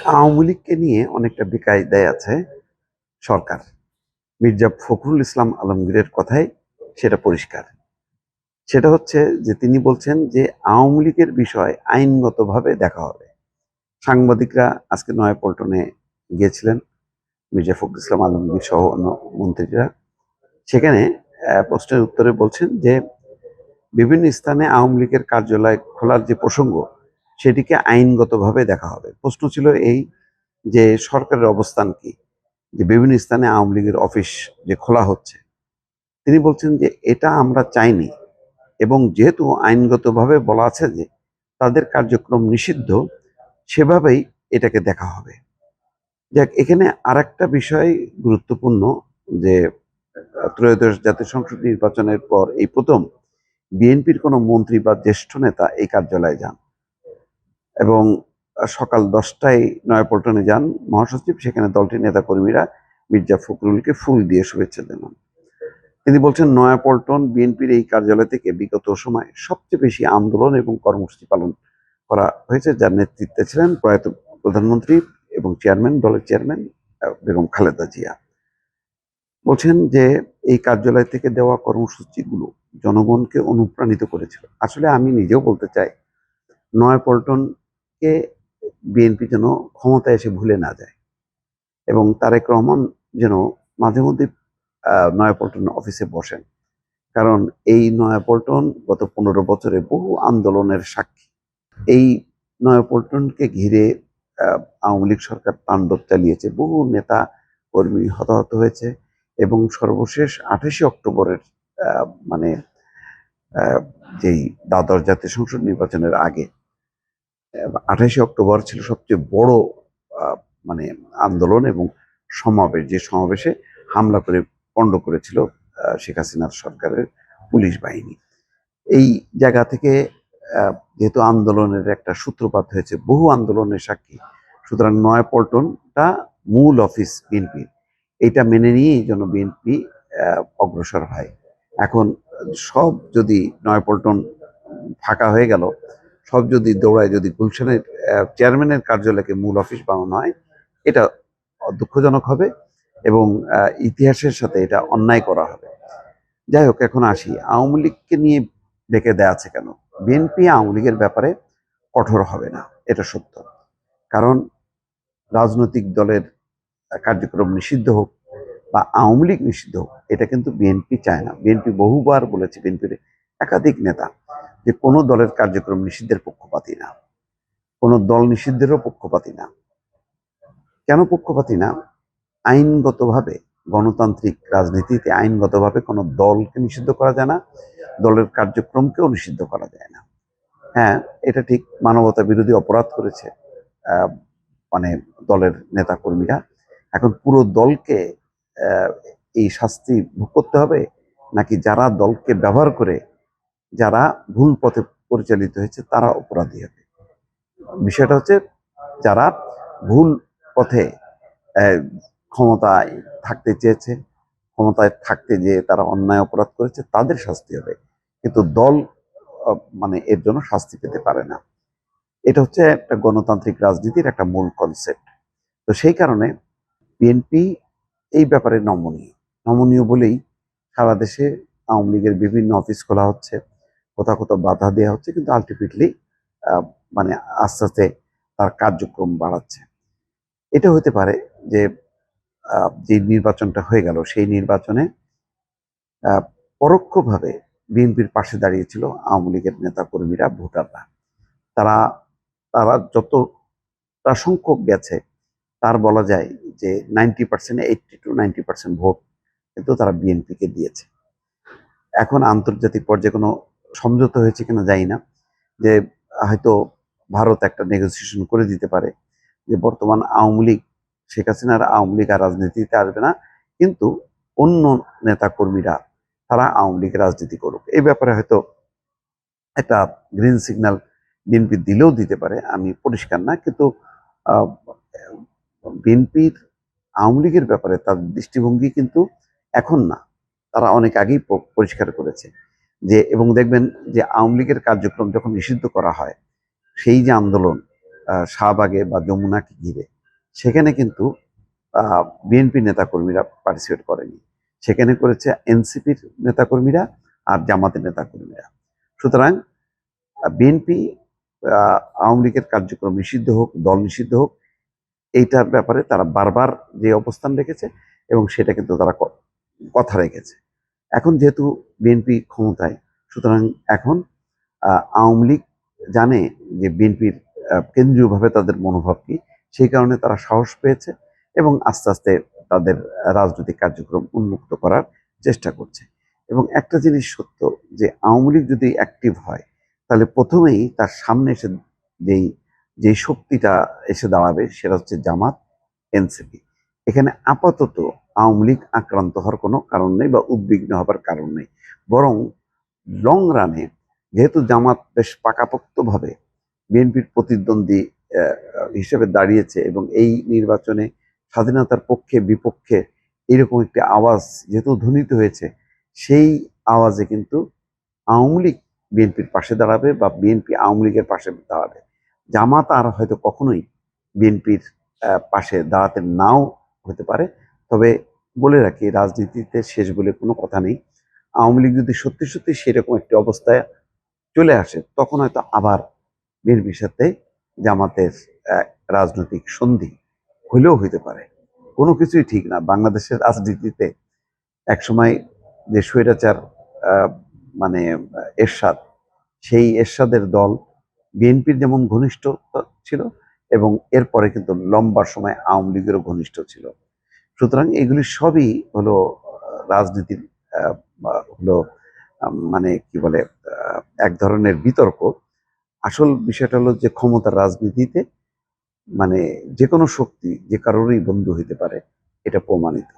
আওয়ামী লীগকে নিয়ে অনেকটা বেকায়দায় আছে সরকার। মির্জা ফখরুল ইসলাম আলমগীরের কথাই সেটা পরিষ্কার। সেটা হচ্ছে যে তিনি বলছেন যে আওয়ামী লীগের বিষয় আইনগতভাবে দেখা হবে। সাংবাদিকরা আজকে নয়াপল্টনে গিয়েছিলেন, মির্জা ফখরুল ইসলাম আলমগীর সহ অন্য মন্ত্রীরা। সেখানে প্রশ্নের উত্তরে বলছেন যে বিভিন্ন স্থানে আওয়ামী লীগের কার্যালয় খোলার যে প্রসঙ্গ সেটিকে আইনগতভাবে দেখা হবে। প্রশ্ন ছিল এই যে সরকারের অবস্থান কি, যে বিভিন্ন স্থানে আওয়ামী লীগের অফিস যে খোলা হচ্ছে। তিনি বলছেন যে এটা আমরা চাইনি, এবং যেহেতু আইনগতভাবে বলা আছে যে তাদের কার্যক্রম নিষিদ্ধ, সেভাবেই এটাকে দেখা হবে। যাক, এখানে আর একটা বিষয় গুরুত্বপূর্ণ যে ত্রয়োদশ জাতীয় সংসদ নির্বাচনের পর এই প্রথম বিএনপির কোনো মন্ত্রী বা জ্যেষ্ঠ নেতা এই কার্যালয়ে যান, এবং সকাল 10টায় নয়াপল্টনে যান মহাসচিব। সেখানে দলটির নেতাকর্মীরা মির্জা ফখরুলকে ফুল দিয়ে শুভেচ্ছা জানান। তিনি বলছেন, নয়াপল্টন বিএনপির এই কার্যালয় থেকে বিগত সময় সবচেয়ে বেশি আন্দোলন এবং কর্মসূচি পালন করা হয়েছে, যার নেতৃত্বে ছিলেন প্রয়াত প্রধানমন্ত্রী এবং দলের চেয়ারম্যান বেগম খালেদা জিয়া। বলছেন যে এই কার্যালয় থেকে দেওয়া কর্মসূচিগুলো জনগণকে অনুপ্রাণিত করেছিল। আসলে আমি নিজেও বলতে চাই, নয়াপল্টনকে বিএনপি যেন ক্ষমতায় এসে ভুলে না যায়, এবং তারেক রহমান যেন মাঝে মধ্যে নয়াপল্টন অফিসে বসেন। কারণ এই নয়াপল্টন গত 15 বছরে বহু আন্দোলনের সাক্ষী। এই নয়াপল্টনকে ঘিরে আওয়ামী লীগ সরকার তাণ্ডব চালিয়েছে, বহু নেতা কর্মী হতাহত হয়েছে, এবং সর্বশেষ 28শে অক্টোবরের মানে যেই দ্বাদশ জাতীয় সংসদ নির্বাচনের আগে 28শে অক্টোবর ছিল সবচেয়ে বড় আহ, মানে আন্দোলন এবং সমাবেশ, যে সমাবেশে হামলা করে পণ্ড করেছিল শেখ হাসিনার সরকারের পুলিশ বাহিনী। এই জায়গা থেকে যেহেতু আন্দোলনের একটা সূত্রপাত হয়েছে, বহু আন্দোলনের সাক্ষী, সুতরাং নয়াপল্টনটা মূল অফিস বিএনপি, এটা মেনে নিয়েই যেন বিএনপি অগ্রসর হয়। এখন সব যদি নয়াপল্টন ফাঁকা হয়ে গেল, সব যদি দৌড়ায়, যদি গুলশানের চেয়ারম্যানের কার্যালয়কে মূল অফিস বানানো হয়, এটা দুঃখজনক হবে এবং ইতিহাসের সাথে এটা অন্যায় করা হবে। যাই হোক, এখন আসি আওয়ামী লীগকে নিয়ে ডেকে দেয়া আছে কেন। বিএনপি আওয়ামী লীগের ব্যাপারে কঠোর হবে না, এটা সত্য। কারণ রাজনৈতিক দলের কার্যক্রম নিষিদ্ধ হোক বা আওয়ামী লীগ নিষিদ্ধ হোক, এটা কিন্তু বিএনপি চায় না। বিএনপি বহুবার বলেছে, বিএনপির একাধিক নেতা, যে কোনো দলের কার্যক্রম নিষিদ্ধের পক্ষপাতী না, কোনো দল নিষিদ্ধেরও পক্ষপাতী না। কেন পক্ষপাতী না? আইনগতভাবে, গণতান্ত্রিক রাজনীতিতে আইনগতভাবে কোনো দলকে নিষিদ্ধ করা যায় না, দলের কার্যক্রমকেও নিষিদ্ধ করা যায় না। হ্যাঁ, এটা ঠিক, মানবতা বিরোধী অপরাধ করেছে আহ, মানে দলের নেতা কর্মীরা। এখন পুরো দলকে আহ, এই শাস্তি ভোগ করতে হবে, নাকি যারা দলকে ব্যবহার করে, যারা ভুল পথে পরিচালিত হয়েছে তারা অপরাধী হবে? বিষয়টা হচ্ছে, যারা ভুল পথে আহ, ক্ষমতায় থাকতে চেয়েছে, ক্ষমতায় থাকতে যেয়ে তারা অন্যায় অপরাধ করেছে, তাদের শাস্তি হবে, কিন্তু দল মানে এর জন্য শাস্তি পেতে পারে না। এটা হচ্ছে একটা গণতান্ত্রিক রাজনীতির একটা মূল কনসেপ্ট। তো সেই কারণে বিএনপি এই ব্যাপারে নমনীয়। নমনীয় বলেই সারা দেশে আওয়ামী লীগের বিভিন্ন অফিস খোলা হচ্ছে, কোথাও কোথাও বাধা দেওয়া হচ্ছে, কিন্তু আলটিমেটলি মানে আস্তে আস্তে তার কার্যক্রম বাড়াচ্ছে। এটা হতে পারে যে যে নির্বাচনটা হয়ে গেল, সেই নির্বাচনে পরোক্ষভাবে বিএনপির পাশে দাঁড়িয়েছিল আওয়ামী লীগের নেতা কর্মীরা, ভোটাররা। তারা তারা যতটা সংখ্যক গেছে, তার বলা যায় যে 90%, 80 to 90% ভোট কিন্তু তারা বিএনপিকে দিয়েছে। এখন আন্তর্জাতিক পর্যায়ে কোনো সমঝোতা হয়েছে কিনা জানি না, যে হয়তো ভারত একটা নেগোসিয়েশন করে দিতে পারে যে বর্তমান আওয়ামী লীগ, শেখ হাসিনার আওয়ামী লীগ আর রাজনীতিতে আসবে না, কিন্তু অন্য নেতা কর্মীরা তারা আওয়ামী লীগ রাজনীতি করুক। এই ব্যাপারে হয়তো একটা গ্রিন সিগন্যাল বিএনপি দিলেও দিতে পারে, আমি পরিষ্কার না। কিন্তু বিএনপির আওয়ামী লীগের ব্যাপারে তার দৃষ্টিভঙ্গি কিন্তু এখন না, তারা অনেক আগেই পরিষ্কার করেছে যে, এবং দেখবেন যে আওয়ামী লীগের কার্যক্রম যখন নিষিদ্ধ করা হয়, সেই যে আন্দোলন, শাহবাগে বা যমুনাকে ঘিরে, সেখানে কিন্তু বিএনপি নেতাকর্মীরা পার্টিসিপেট করেনি, সেখানে করেছে এনসিপির নেতাকর্মীরা আর জামাতের নেতাকর্মীরা। সুতরাং বিএনপি আওয়ামী লীগের কার্যক্রম নিষিদ্ধ হোক, দল নিষিদ্ধ হোক, এইটার ব্যাপারে তারা বারবার যে অবস্থান রেখেছে এবং সেটা কিন্তু তারা কথা রেখেছে। এখন যেহেতু বিএনপি ক্ষমতায়, সুতরাং এখন আওয়ামী লীগ জানে যে বিএনপির কেন্দ্রীয়ভাবে তাদের মনোভাব কি, সেই কারণে তারা সাহস পেয়েছে এবং আস্তে আস্তে তাদের রাজনৈতিক কার্যক্রম উন্মুক্ত করার চেষ্টা করছে। এবং একটা জিনিস সত্য, যে আওয়ামী লীগ যদি অ্যাক্টিভ হয়, তাহলে প্রথমেই তার সামনে এসে যেই যেই শক্তিটা এসে দাঁড়াবে সেটা হচ্ছে জামাত, এনসিপি। এখানে আপাতত আওয়ামী লীগ আক্রান্ত হওয়ার কোনো কারণ নেই বা উদ্বিগ্ন হবার কারণ নেই। বরং লং রানে, যেহেতু জামাত বেশ পাকাপোক্তভাবে বিএনপির প্রতিদ্বন্দ্বী হিসেবে দাঁড়িয়েছে এবং এই নির্বাচনে স্বাধীনতার পক্ষে বিপক্ষে এরকম একটি আওয়াজ যেহেতু ধ্বনিত হয়েছে, সেই আওয়াজে কিন্তু আওয়ামী লীগ বিএনপির পাশে দাঁড়াবে বা বিএনপি আওয়ামী লীগের পাশে দাঁড়াবে। জামাত আর হয়তো কখনোই বিএনপির পাশে দাঁড়াতে নাও হতে পারে। তবে বলে রাখি, রাজনীতিতে শেষ বলে কোনো কথা নেই। আওয়ামী লীগ যদি সত্যি সত্যি সেরকম একটি অবস্থায় চলে আসে, তখন হয়তো আবার বিএনপির সাথে জামাতের রাজনৈতিক সন্ধি হইলেও হইতে পারে। কোনো কিছুই ঠিক না। বাংলাদেশের রাজনীতিতে একসময় যে স্বৈরাচার মানে এরশাদ, সেই এরশাদের দল বিএনপির যেমন ঘনিষ্ঠ ছিল, এবং এরপরে কিন্তু লম্বা সময় আওয়ামী লীগেরও ঘনিষ্ঠ ছিল। সুতরাং এগুলি সবই হলো রাজনীতির হলো মানে কি বলে এক ধরনের বিতর্ক। আসল বিষয়টা হলো যে ক্ষমতার রাজনীতিতে মানে যে কোনো শক্তি যে কারোরই বন্ধু হইতে পারে, এটা প্রমাণিত।